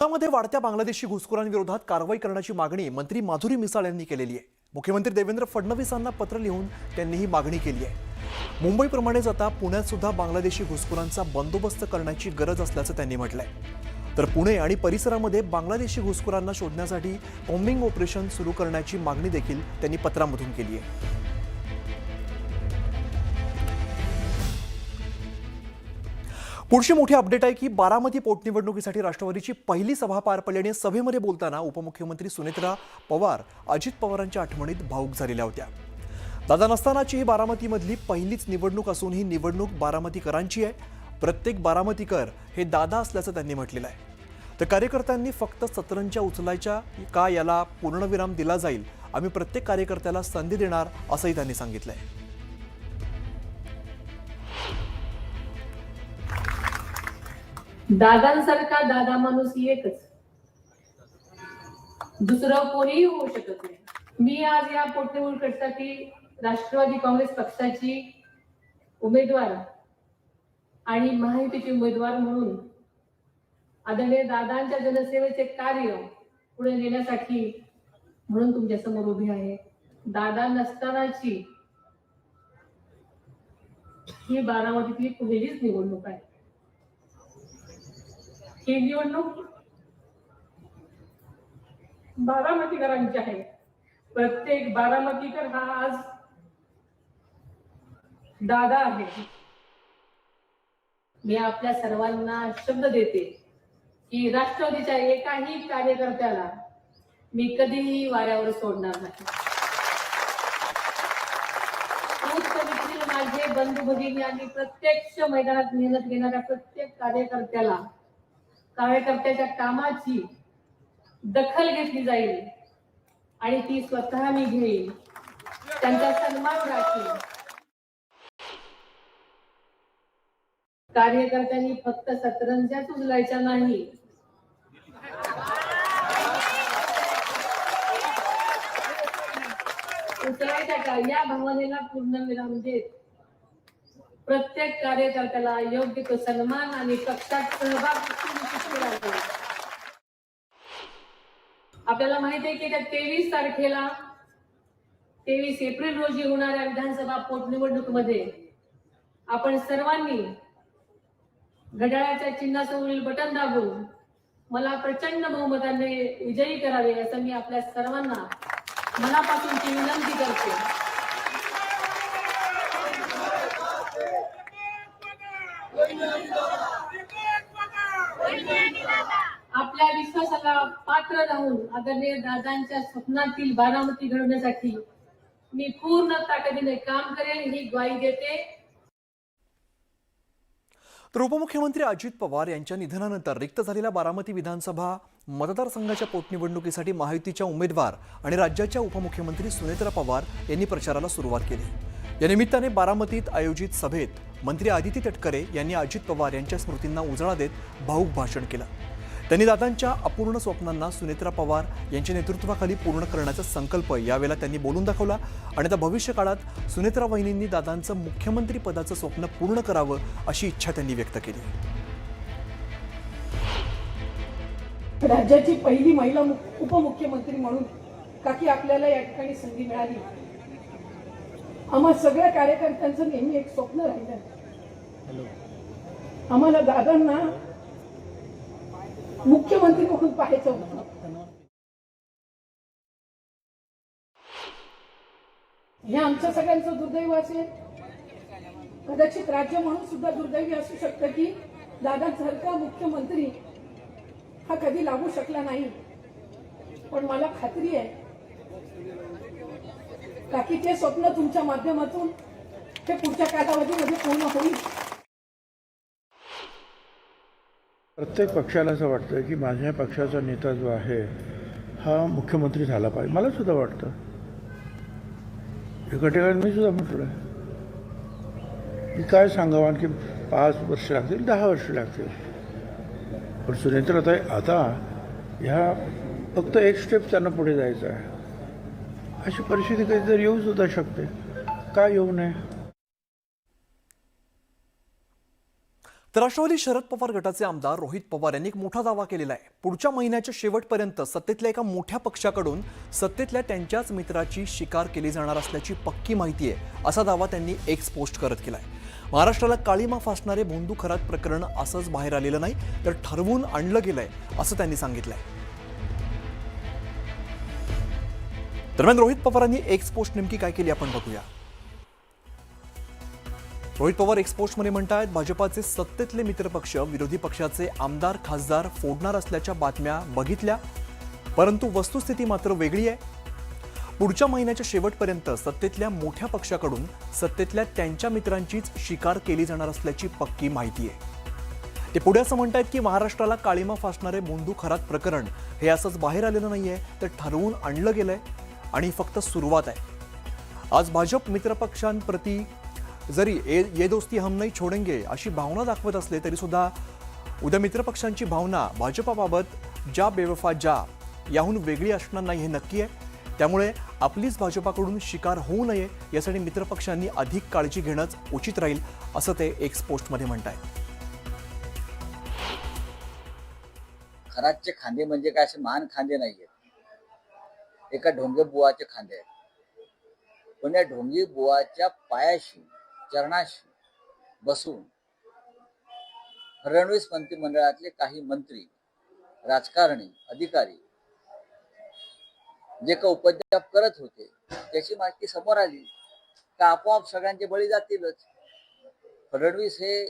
मध्ये वाढत्या बांगलादेशी घुसखोरांविरोधात कारवाई करण्याची मागणी मंत्री माधुरी मिसाळ यांनी केलेली आहे। मुख्यमंत्री देवेंद्र फडणवीसांना पत्र लिहून त्यांनी ही मागणी केली आहे। मुंबईप्रमाणेच आता पुण्यात सुद्धा बांगलादेशी घुसखोरांचा बंदोबस्त करण्याची गरज असल्याचं त्यांनी म्हटलंय। तर पुणे आणि परिसरामध्ये बांगलादेशी घुसखोरांना शोधण्यासाठी कॉम्बिंग ऑपरेशन सुरू करण्याची मागणी देखील त्यांनी पत्रामधून केली आहे। पुढची मोठी अपडेट आहे की बारामती पोटनिवडणुकीसाठी राष्ट्रवादीची पहिली सभा पार पडली आणि सभेमध्ये बोलताना उपमुख्यमंत्री सुनेत्रा पवार अजित पवारांच्या आठवणीत भावुक झालेल्या होत्या। दादा नसतानाची ही बारामतीमधली पहिलीच निवडणूक असून ही निवडणूक बारामतीकरांची आहे। प्रत्येक बारामतीकर हे दादा असल्याचं त्यांनी म्हटलेलं आहे। तर कार्यकर्त्यांनी फक्त सतरंज्या उचलायच्या का याला पूर्णविराम दिला जाईल, आम्ही प्रत्येक कार्यकर्त्याला संधी देणार असंही त्यांनी सांगितलंय। दादांसारखा दादा माणूस एकच, दुसरं कोणीही होऊ शकत नाही। मी आज या पोटनिवडणुकीसाठी राष्ट्रवादी काँग्रेस पक्षाची उमेदवार आणि महायुतीची उमेदवार म्हणून आदरणीय दादांच्या जनसेवेचे कार्य पुढे नेण्यासाठी म्हणून तुमच्या समोर उभी आहे। दादा नसतानाची ही बारामतीतली पहिलीच निवडणूक आहे। ही निवडणूक बारामतीकरांची आहे। प्रत्येक बारामतीकर हा आज दादा आहे। मी आपल्या सर्वांना शब्द देते की राष्ट्रवादीच्या एकाही कार्यकर्त्याला मी कधीही वाऱ्यावर सोडणार नाही। माझे बंधू भगिनी आणि प्रत्यक्ष मैदानात मेहनत घेणाऱ्या प्रत्येक कार्यकर्त्याच्या कामाची दखल घेतली जाईल आणि ती स्वतः मी घेईन, त्यांचा सन्मान राखीन। कार्यकर्त्यांनी फक्त सतरंज्याच उचलायच्या नाही, उचलायच्या का या भावनेला पूर्णविराम देत प्रत्येक कार्यकर्त्याला योग्य तो सन्मान आणि पक्षात सहभाग आपल्याला माहिती आहे की त्या 23 एप्रिल रोजी होणाऱ्या विधानसभा पोटनिवडणुकीमध्ये आपण सर्वांनी घड्याळाच्या चिन्हासमोरील बटन दाबून मला प्रचंड बहुमताने विजयी करावे असं मी आपल्या सर्वांना मनापासूनची विनंती करते। आपल्या विश्वासाला पात्र राहून आदरणीय दादांच्या स्वप्नातील बारामती घडवण्यासाठी मी पूर्ण ताकदीने काम करेन ही ग्वाही देते। तर उपमुख्यमंत्री अजित पवार यांच्या निधनानंतर रिक्त झालेल्या बारामती विधानसभा मतदारसंघाच्या पोटनिवडणुकीसाठी महायुतीच्या उमेदवार आणि राज्याच्या उपमुख्यमंत्री सुनेत्रा पवार यांनी प्रचाराला सुरुवात केली। या निमित्ताने बारामतीत आयोजित सभेत मंत्री आदिती तटकरे यांनी अजित पवार यांच्या स्मृतींना उजाळा देत भावुक भाषण केलं। त्यांनी दादांच्या अपूर्ण स्वप्नांना सुनेत्रा पवार यांच्या नेतृत्वाखाली पूर्ण करण्याचा संकल्प यावेळेला त्यांनी बोलून दाखवला आणि आता भविष्य काळात सुनेत्रा वहिनींनी दादांचं मुख्यमंत्री पदाचं स्वप्न पूर्ण करावं अशी इच्छा त्यांनी व्यक्त केली। राज्याची पहिली महिला उपमुख्यमंत्री म्हणून काकी आपल्याला या ठिकाणी संधी मिळाली। आम्हा सगळ्या कार्यकर्त्यांचं नेहमी एक स्वप्न राहिलं, आम्हाला दादांना मुख्यमंत्री म्हणून पाहायचं होतं। हे आमच्या सगळ्यांचं दुर्दैव असेल, कदाचित राज्य म्हणून सुद्धा दुर्दैवी असू शकतं की दादांसारखा मुख्यमंत्री हा कधी लागू शकला नाही। पण मला खात्री आहे काकी ते स्वप्न तुमच्या माध्यमातून ते पुढच्या कालावधीमध्ये पूर्ण होईल। प्रत्येक पक्षाला असं वाटतं की माझ्या पक्षाचा नेता जो आहे हा मुख्यमंत्री झाला पाहिजे। मला सुद्धा वाटतं, एका ठिकाणी मी सुद्धा म्हटलं की काय सांगावं, आणखी 5 वर्ष लागतील, 10 वर्ष लागतील, पण सुनेत्राताई आता ह्या फक्त एक स्टेप त्यांना पुढे जायचं आहे। अशी परिस्थिती कधीतरी येऊ सुद्धा शकते, का येऊ नये। तर राष्ट्रवादी शरद पवार गटाचे आमदार रोहित पवार यांनी एक मोठा दावा केलेला आहे. पुढच्या महिन्याच्या शेवटपर्यंत सत्तेतल्या एका मोठ्या पक्षाकडून सत्तेतल्या त्यांच्याच मित्राची शिकार केली जाणार असल्याची पक्की माहिती आहे, असा दावा त्यांनी एक्स पोस्ट करत केलाय. महाराष्ट्राला काळीमा फासणारे भोंदू खरात प्रकरण असंच बाहेर आलेलं नाही, तर ठरवून आणलं गेलंय, असं त्यांनी सांगितलंय. दरम्यान रोहित पवारांनी एक्स पोस्ट नेमकी काय केली आपण बघूया. रोहित पवार एक्स पोस्टमध्ये म्हणतात, भाजपाचे सत्तेतले मित्रपक्ष विरोधी पक्षाचे आमदार खासदार फोडणार असल्याच्या बातम्या बघितल्या, परंतु वस्तुस्थिती मात्र वेगळी आहे. पुढच्या महिन्याच्या शेवटपर्यंत सत्तेतल्या मोठ्या पक्षाकडून सत्तेतल्या त्यांच्या मित्रांचीच शिकार केली जाणार असल्याची पक्की माहिती आहे. ते पुढे असं म्हणतात की महाराष्ट्राला काळीमा फासणारे भोंदू खरात प्रकरण हे असंच बाहेर आलेलं नाहीये, तर ठरवून आणलं गेलंय आणि फक्त सुरुवात आहे. आज भाजप मित्रपक्षांप्रती जरी ये दोस्ती हम नहीं छोडेंगे अशी भावना दाखवत असले तरी सुद्धा उद्या मित्रपक्षांची भावना भाजपाबाबत जा बेवफा जा याहून वेगळी असणार नाही हे नक्की आहे. त्यामुळे आपलीच भाजपाकडून शिकार होऊ नये यासाठी मित्रपक्षांनी अधिक काळजी घेणंच उचित राहील, असं ते एक्स पोस्टमध्ये म्हणतायत. खरातचे खांदे म्हणजे काय असे महान खांदे नाहीयेत, एका ढोंगे बुवाचे खांदे आहेत. पण या ढोंगी बुवाच्या पायाशी चरणाशी बसून फडणवीस मंत्रिमंडळातले काही मंत्री, राजकारणी, अधिकारी जे का उपद्व्याप करत होते त्याची माहिती समोर आली का आपोआप सगळ्यांचे बळी जातीलच. फडणवीस हे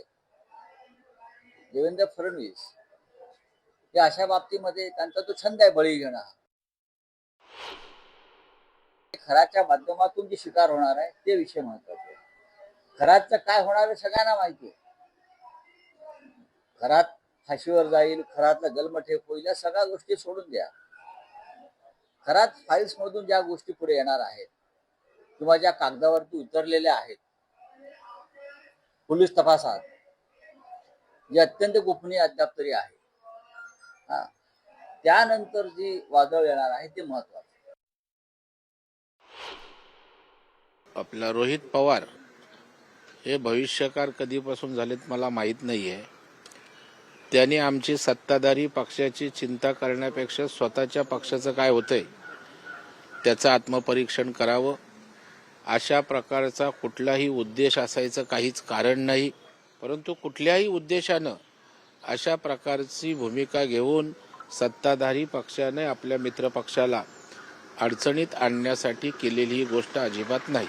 देवेंद्र फडणवीस या अशा बाबतीमध्ये त्यांचा तो छंद आहे बळी घेणं. खराच्या माध्यमातून जी शिकार होणार आहे ते विषय महत्वाचे. खराचं काय होणार आहे सगळ्यांना माहिती आहे. खरात फाशीवर जाईल, खरातला जन्मठेप होईल, या सगळ्या गोष्टी सोडून द्या. खरात फाईल्स मधून ज्या गोष्टी पुढे येणार आहेत किंवा ज्या कागदावरती उतरलेल्या आहेत पोलीस तपासात, जे अत्यंत गोपनीय अद्याप तरी आहे, त्यानंतर जी वादळ येणार आहे ते महत्वाचं. आपला रोहित पवार हे भविष्यकार कधीपासून झालेत मला माहीत नाही आहे. त्यांनी आमची सत्ताधारी पक्षाची चिंता करण्यापेक्षा स्वतःच्या पक्षाचं काय होतंय त्याचं आत्मपरीक्षण करावं. अशा प्रकारचा कुठलाही उद्देश असायचं काहीच कारण नाही, परंतु कुठल्याही उद्देशानं अशा प्रकारची भूमिका घेऊन सत्ताधारी पक्षाने आपल्या मित्रपक्षाला अडचणीत आणण्यासाठी केलेली ही गोष्ट अजिबात नाही.